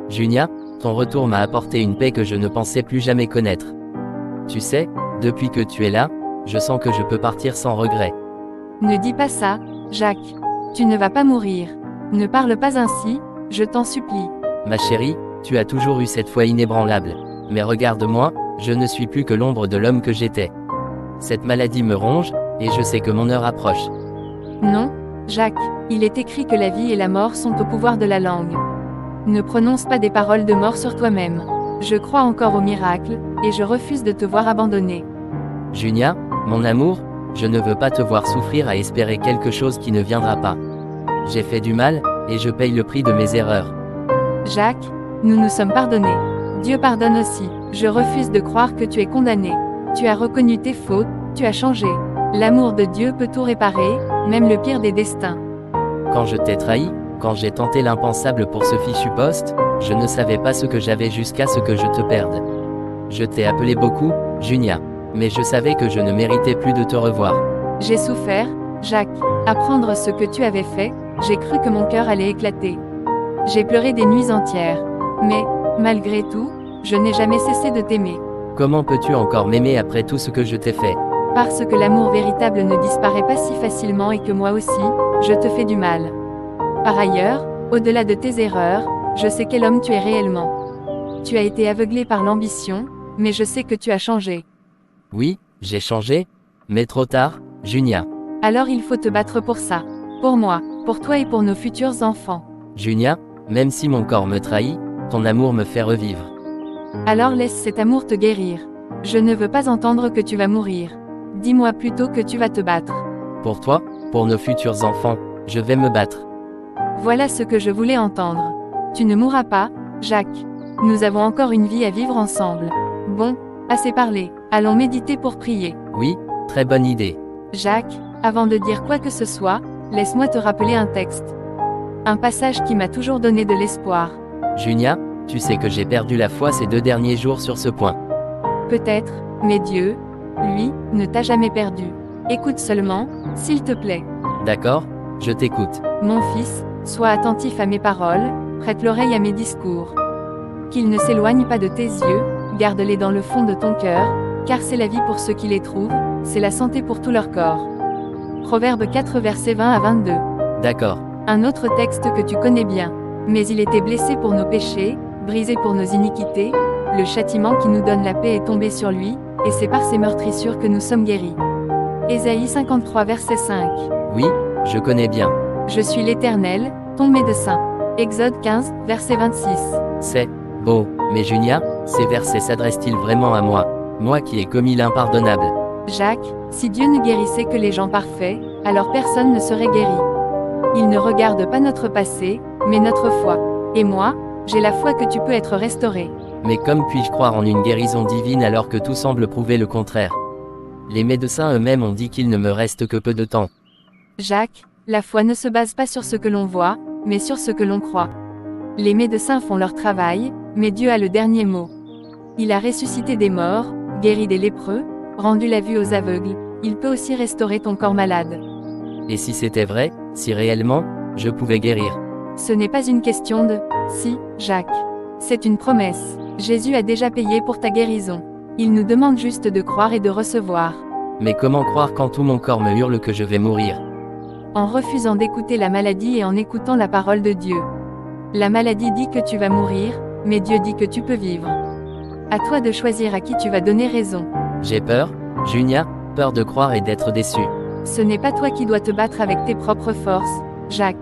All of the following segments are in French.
Junia, ton retour m'a apporté une paix que je ne pensais plus jamais connaître. Tu sais, depuis que tu es là, je sens que je peux partir sans regret. Ne dis pas ça, Jacques. Tu ne vas pas mourir. Ne parle pas ainsi, je t'en supplie. Ma chérie, tu as toujours eu cette foi inébranlable. Mais regarde-moi, je ne suis plus que l'ombre de l'homme que j'étais. Cette maladie me ronge, et je sais que mon heure approche. Non, Jacques, il est écrit que la vie et la mort sont au pouvoir de la langue. Ne prononce pas des paroles de mort sur toi-même. Je crois encore au miracle, et je refuse de te voir abandonné. Junia, mon amour, je ne veux pas te voir souffrir à espérer quelque chose qui ne viendra pas. J'ai fait du mal, et je paye le prix de mes erreurs. Jacques, nous nous sommes pardonnés. Dieu pardonne aussi. Je refuse de croire que tu es condamné. Tu as reconnu tes fautes, tu as changé. L'amour de Dieu peut tout réparer, même le pire des destins. Quand je t'ai trahi, quand j'ai tenté l'impensable pour ce fichu poste, je ne savais pas ce que j'avais jusqu'à ce que je te perde. Je t'ai appelé beaucoup, Junia. Mais je savais que je ne méritais plus de te revoir. J'ai souffert, Jacques. Apprendre ce que tu avais fait, j'ai cru que mon cœur allait éclater. J'ai pleuré des nuits entières. Mais, malgré tout, je n'ai jamais cessé de t'aimer. Comment peux-tu encore m'aimer après tout ce que je t'ai fait? Parce que l'amour véritable ne disparaît pas si facilement et que moi aussi, je te fais du mal. Par ailleurs, au-delà de tes erreurs, je sais quel homme tu es réellement. Tu as été aveuglé par l'ambition, mais je sais que tu as changé. Oui, j'ai changé, mais trop tard, Junia. Alors il faut te battre pour ça. Pour moi, pour toi et pour nos futurs enfants. Junia, même si mon corps me trahit, ton amour me fait revivre. Alors laisse cet amour te guérir. Je ne veux pas entendre que tu vas mourir. Dis-moi plutôt que tu vas te battre. Pour toi, pour nos futurs enfants, je vais me battre. Voilà ce que je voulais entendre. Tu ne mourras pas, Jacques. Nous avons encore une vie à vivre ensemble. Bon, assez parlé. Allons méditer pour prier. Oui, très bonne idée. Jacques, avant de dire quoi que ce soit, laisse-moi te rappeler un texte. Un passage qui m'a toujours donné de l'espoir. Junia, tu sais que j'ai perdu la foi ces 2 derniers jours sur ce point. Peut-être, mais Dieu, lui, ne t'a jamais perdu. Écoute seulement, s'il te plaît. D'accord, je t'écoute. Mon fils, sois attentif à mes paroles, prête l'oreille à mes discours. Qu'ils ne s'éloignent pas de tes yeux, garde-les dans le fond de ton cœur, car c'est la vie pour ceux qui les trouvent, c'est la santé pour tout leur corps. Proverbe 4 versets 20 à 22. D'accord. Un autre texte que tu connais bien. Mais il était blessé pour nos péchés, brisé pour nos iniquités, le châtiment qui nous donne la paix est tombé sur lui, et c'est par ses meurtrissures que nous sommes guéris. Ésaïe 53 verset 5. Oui, je connais bien. Je suis l'Éternel, ton médecin. Exode 15 verset 26. C'est beau, mais Junia, ces versets s'adressent-ils vraiment à moi, moi qui ai commis l'impardonnable? Jacques, si Dieu ne guérissait que les gens parfaits, alors personne ne serait guéri. Il ne regarde pas notre passé, mais notre foi. Et moi, j'ai la foi que tu peux être restauré. Mais comme puis-je croire en une guérison divine alors que tout semble prouver le contraire? Les médecins eux-mêmes ont dit qu'il ne me reste que peu de temps. Jacques, la foi ne se base pas sur ce que l'on voit, mais sur ce que l'on croit. Les médecins font leur travail, mais Dieu a le dernier mot. Il a ressuscité des morts, guéri des lépreux, rendu la vue aux aveugles, il peut aussi restaurer ton corps malade. Et si c'était vrai, si réellement, je pouvais guérir? Ce n'est pas une question de « si », Jacques. C'est une promesse. Jésus a déjà payé pour ta guérison. Il nous demande juste de croire et de recevoir. Mais comment croire quand tout mon corps me hurle que je vais mourir? En refusant d'écouter la maladie et en écoutant la parole de Dieu. La maladie dit que tu vas mourir, mais Dieu dit que tu peux vivre. À toi de choisir à qui tu vas donner raison. J'ai peur, Junia, peur de croire et d'être déçu. Ce n'est pas toi qui dois te battre avec tes propres forces, Jacques.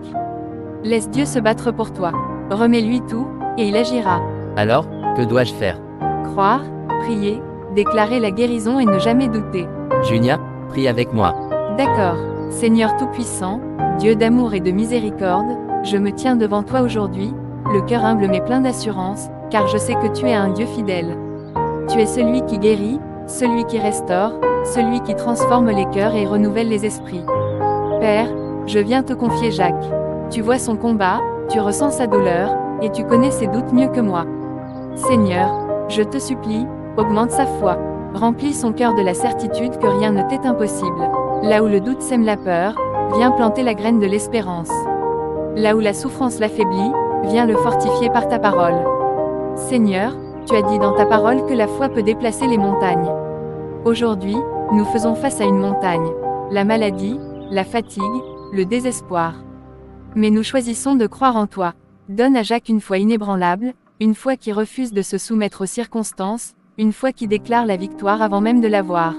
Laisse Dieu se battre pour toi. Remets-lui tout, et il agira. Alors, que dois-je faire? Croire, prier, déclarer la guérison et ne jamais douter. Junia, prie avec moi. D'accord. Seigneur Tout-Puissant, Dieu d'amour et de miséricorde, je me tiens devant toi aujourd'hui, le cœur humble mais plein d'assurance, car je sais que tu es un Dieu fidèle. Tu es celui qui guérit, celui qui restaure, celui qui transforme les cœurs et renouvelle les esprits. Père, je viens te confier Jacques. Tu vois son combat, tu ressens sa douleur, et tu connais ses doutes mieux que moi. Seigneur, je te supplie, augmente sa foi. Remplis son cœur de la certitude que rien ne t'est impossible. Là où le doute sème la peur, viens planter la graine de l'espérance. Là où la souffrance l'affaiblit, viens le fortifier par ta parole. Seigneur, tu as dit dans ta parole que la foi peut déplacer les montagnes. Aujourd'hui, nous faisons face à une montagne, la maladie, la fatigue, le désespoir. Mais nous choisissons de croire en toi. Donne à Jacques une foi inébranlable, une foi qui refuse de se soumettre aux circonstances, une foi qui déclare la victoire avant même de l'avoir.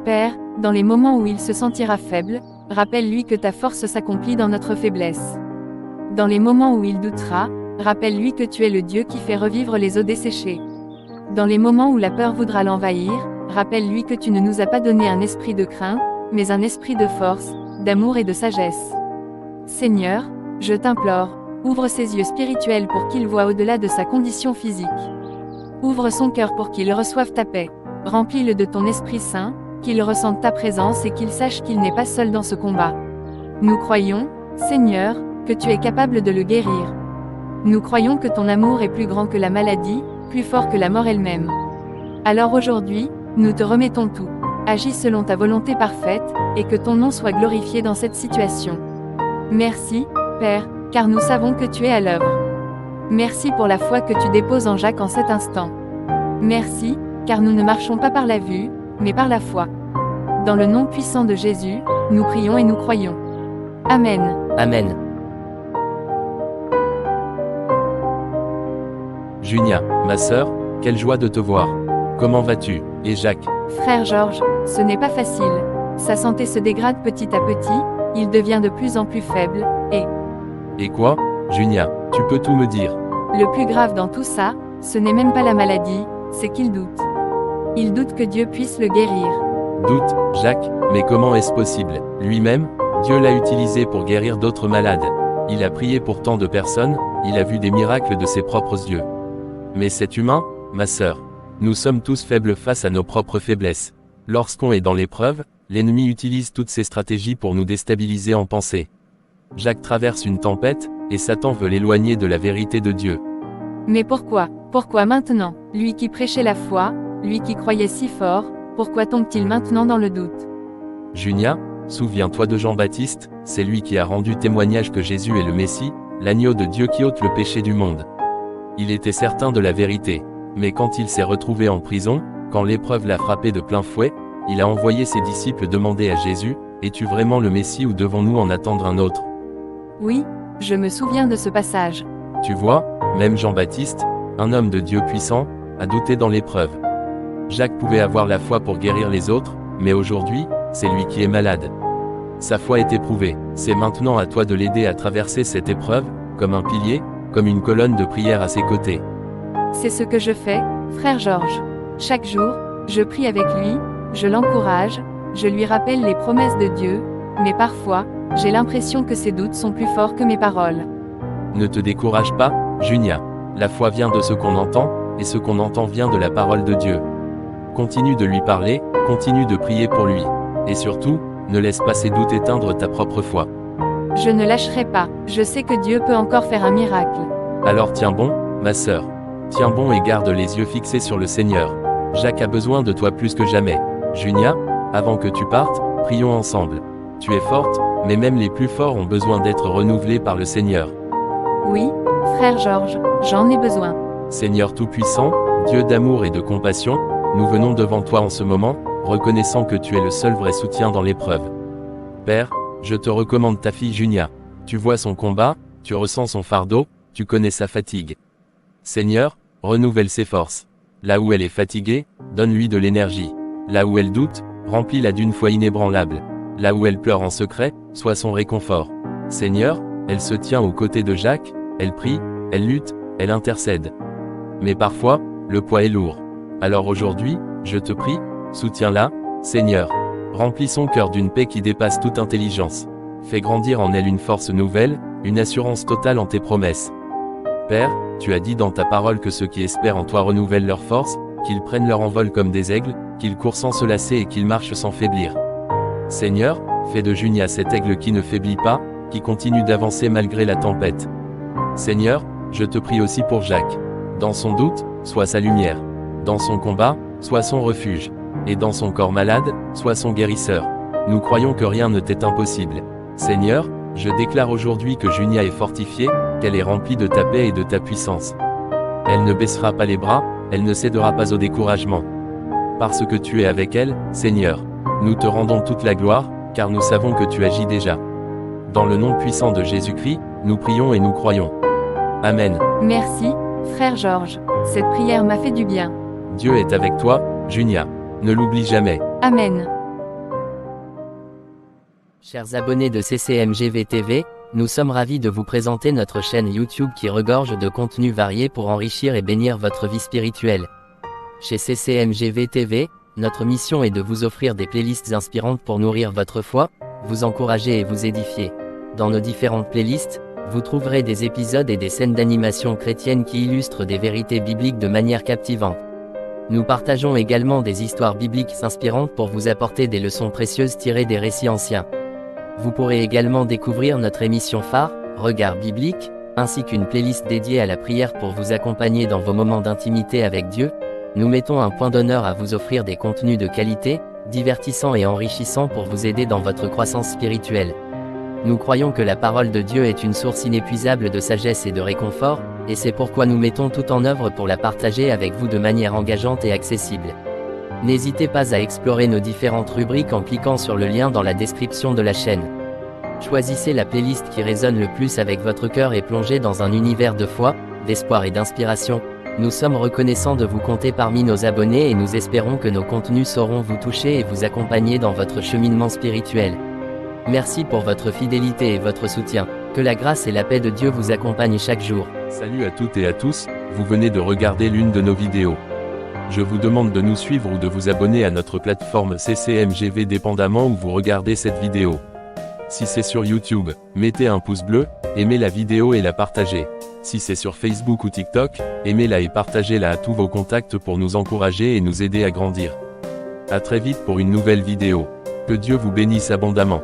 Père, dans les moments où il se sentira faible, rappelle-lui que ta force s'accomplit dans notre faiblesse. Dans les moments où il doutera, rappelle-lui que tu es le Dieu qui fait revivre les eaux desséchées. Dans les moments où la peur voudra l'envahir, rappelle-lui que tu ne nous as pas donné un esprit de crainte, mais un esprit de force, d'amour et de sagesse. Seigneur, je t'implore, ouvre ses yeux spirituels pour qu'il voie au-delà de sa condition physique. Ouvre son cœur pour qu'il reçoive ta paix. Remplis-le de ton Esprit Saint, qu'il ressente ta présence et qu'il sache qu'il n'est pas seul dans ce combat. Nous croyons, Seigneur, que tu es capable de le guérir. Nous croyons que ton amour est plus grand que la maladie, plus fort que la mort elle-même. Alors aujourd'hui, nous te remettons tout. Agis selon ta volonté parfaite, et que ton nom soit glorifié dans cette situation. Merci, Père, car nous savons que tu es à l'œuvre. Merci pour la foi que tu déposes en Jacques en cet instant. Merci, car nous ne marchons pas par la vue, mais par la foi. Dans le nom puissant de Jésus, nous prions et nous croyons. Amen. Amen. Junia, ma sœur, quelle joie de te voir. Comment vas-tu? Et Jacques? Frère Georges, ce n'est pas facile. Sa santé se dégrade petit à petit, il devient de plus en plus faible, Et quoi? Junia, tu peux tout me dire. Le plus grave dans tout ça, ce n'est même pas la maladie, c'est qu'il doute. Il doute que Dieu puisse le guérir. Doute, Jacques, mais comment est-ce possible? Lui-même, Dieu l'a utilisé pour guérir d'autres malades. Il a prié pour tant de personnes, il a vu des miracles de ses propres yeux. Mais c'est humain, ma sœur. Nous sommes tous faibles face à nos propres faiblesses. Lorsqu'on est dans l'épreuve, l'ennemi utilise toutes ses stratégies pour nous déstabiliser en pensée. Jacques traverse une tempête, et Satan veut l'éloigner de la vérité de Dieu. Mais pourquoi? Pourquoi maintenant? Lui qui prêchait la foi, lui qui croyait si fort, pourquoi tombe-t-il maintenant dans le doute? Junia, souviens-toi de Jean-Baptiste, c'est lui qui a rendu témoignage que Jésus est le Messie, l'agneau de Dieu qui ôte le péché du monde. Il était certain de la vérité, mais quand il s'est retrouvé en prison, quand l'épreuve l'a frappé de plein fouet, il a envoyé ses disciples demander à Jésus, « Es-tu vraiment le Messie ou devons-nous en attendre un autre ?» Oui, je me souviens de ce passage. Tu vois, même Jean-Baptiste, un homme de Dieu puissant, a douté dans l'épreuve. Jacques pouvait avoir la foi pour guérir les autres, mais aujourd'hui, c'est lui qui est malade. Sa foi est éprouvée, c'est maintenant à toi de l'aider à traverser cette épreuve, comme un pilier, comme une colonne de prière à ses côtés. C'est ce que je fais, frère Georges. Chaque jour, je prie avec lui, je l'encourage, je lui rappelle les promesses de Dieu, mais parfois, j'ai l'impression que ses doutes sont plus forts que mes paroles. Ne te décourage pas, Junia. La foi vient de ce qu'on entend, et ce qu'on entend vient de la parole de Dieu. Continue de lui parler, continue de prier pour lui. Et surtout, ne laisse pas ces doutes éteindre ta propre foi. Je ne lâcherai pas, je sais que Dieu peut encore faire un miracle. Alors tiens bon, ma sœur. Tiens bon et garde les yeux fixés sur le Seigneur. Jacques a besoin de toi plus que jamais. Junia, avant que tu partes, prions ensemble. Tu es forte, mais même les plus forts ont besoin d'être renouvelés par le Seigneur. Oui, frère Georges, j'en ai besoin. Seigneur Tout-Puissant, Dieu d'amour et de compassion, nous venons devant toi en ce moment, reconnaissant que tu es le seul vrai soutien dans l'épreuve. Père, je te recommande ta fille Junia. Tu vois son combat, tu ressens son fardeau, tu connais sa fatigue. Seigneur, renouvelle ses forces. Là où elle est fatiguée, donne-lui de l'énergie. Là où elle doute, remplis-la d'une foi inébranlable. Là où elle pleure en secret, sois son réconfort. Seigneur, elle se tient aux côtés de Jacques, elle prie, elle lutte, elle intercède. Mais parfois, le poids est lourd. Alors aujourd'hui, je te prie, soutiens-la, Seigneur. Remplis son cœur d'une paix qui dépasse toute intelligence. Fais grandir en elle une force nouvelle, une assurance totale en tes promesses. Père, tu as dit dans ta parole que ceux qui espèrent en toi renouvellent leur force, qu'ils prennent leur envol comme des aigles, qu'ils courent sans se lasser et qu'ils marchent sans faiblir. Seigneur, fais de Junia cet aigle qui ne faiblit pas, qui continue d'avancer malgré la tempête. Seigneur, je te prie aussi pour Jacques. Dans son doute, sois sa lumière. Dans son combat, sois son refuge. Et dans son corps malade, sois son guérisseur. Nous croyons que rien ne t'est impossible. Seigneur, Je déclare aujourd'hui que Junia est fortifiée, qu'elle est remplie de ta paix et de ta puissance. Elle ne baissera pas les bras, elle ne cédera pas au découragement. Parce que tu es avec elle, Seigneur. Nous te rendons toute la gloire, car nous savons que tu agis déjà. Dans le nom puissant de Jésus-Christ, nous prions et nous croyons. Amen. Merci, frère Georges. Cette prière m'a fait du bien. Dieu est avec toi, Junia. Ne l'oublie jamais. Amen. Chers abonnés de CCMGV TV, nous sommes ravis de vous présenter notre chaîne YouTube qui regorge de contenus variés pour enrichir et bénir votre vie spirituelle. Chez CCMGV TV, notre mission est de vous offrir des playlists inspirantes pour nourrir votre foi, vous encourager et vous édifier. Dans nos différentes playlists, vous trouverez des épisodes et des scènes d'animation chrétienne qui illustrent des vérités bibliques de manière captivante. Nous partageons également des histoires bibliques inspirantes pour vous apporter des leçons précieuses tirées des récits anciens. Vous pourrez également découvrir notre émission phare, Regard biblique, ainsi qu'une playlist dédiée à la prière pour vous accompagner dans vos moments d'intimité avec Dieu. Nous mettons un point d'honneur à vous offrir des contenus de qualité, divertissants et enrichissants pour vous aider dans votre croissance spirituelle. Nous croyons que la parole de Dieu est une source inépuisable de sagesse et de réconfort, et c'est pourquoi nous mettons tout en œuvre pour la partager avec vous de manière engageante et accessible. N'hésitez pas à explorer nos différentes rubriques en cliquant sur le lien dans la description de la chaîne. Choisissez la playlist qui résonne le plus avec votre cœur et plongez dans un univers de foi, d'espoir et d'inspiration. Nous sommes reconnaissants de vous compter parmi nos abonnés et nous espérons que nos contenus sauront vous toucher et vous accompagner dans votre cheminement spirituel. Merci pour votre fidélité et votre soutien. Que la grâce et la paix de Dieu vous accompagnent chaque jour. Salut à toutes et à tous, vous venez de regarder l'une de nos vidéos. Je vous demande de nous suivre ou de vous abonner à notre plateforme CCMGV dépendamment où vous regardez cette vidéo. Si c'est sur YouTube, mettez un pouce bleu, aimez la vidéo et la partagez. Si c'est sur Facebook ou TikTok, aimez-la et partagez-la à tous vos contacts pour nous encourager et nous aider à grandir. À très vite pour une nouvelle vidéo. Que Dieu vous bénisse abondamment.